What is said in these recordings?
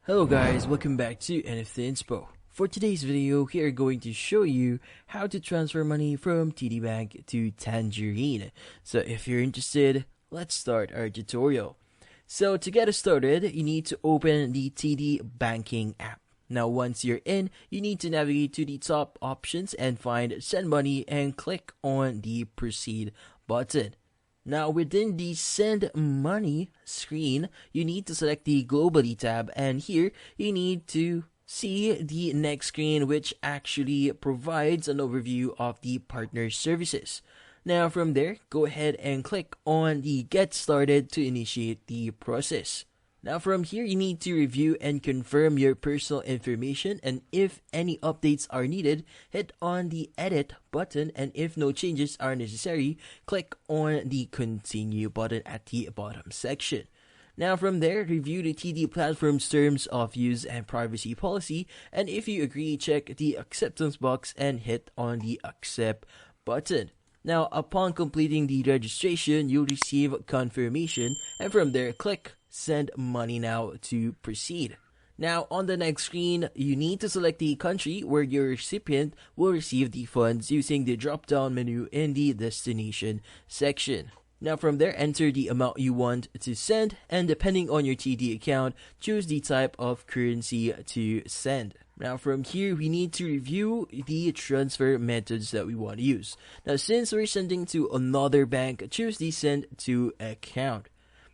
Hello guys, welcome back to NFT Inspo. For today's video, we are going to show you how to transfer money from TD Bank to Tangerine. So if you're interested, let's start our tutorial. So to get us started, you need to open the TD Banking app. Now once you're in, you need to navigate to the top options and find Send Money and click on the Proceed button. Now within the Send Money screen, you need to select the Globally tab, and here you need to see the next screen, which actually provides an overview of the partner services. Now from there, go ahead and click on the Get Started to initiate the process. Now from here, you need to review and confirm your personal information, and if any updates are needed, hit on the Edit button, and if no changes are necessary, click on the Continue button at the bottom section. Now from there, review the TD platform's terms of use and privacy policy, and if you agree, check the acceptance box and hit on the Accept button. Now upon completing the registration, you'll receive confirmation, and from there, click Send Money Now to proceed. Now on the next screen, you need to select the country where your recipient will receive the funds using the drop-down menu in the Destination section. Now from there, enter the amount you want to send, and depending on your TD account, choose the type of currency to send. Now from here, we need to review the transfer methods that we want to use. Now since we're sending to another bank, choose the Send to Account.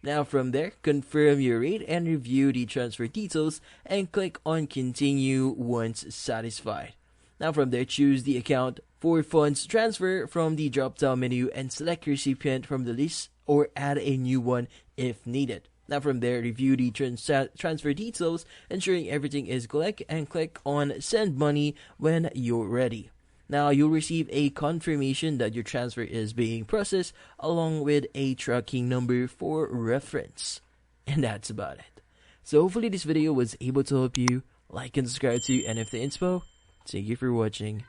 Now from there, confirm your rate and review the transfer details and click on Continue once satisfied. Now from there, choose the account for funds transfer from the drop-down menu and select recipient from the list or add a new one if needed. Now from there, review the transfer details, ensuring everything is correct, and click on Send Money when you're ready. Now you'll receive a confirmation that your transfer is being processed along with a tracking number for reference. And that's about it. So hopefully this video was able to help you. Like and subscribe to NFT Inspo. Thank you for watching.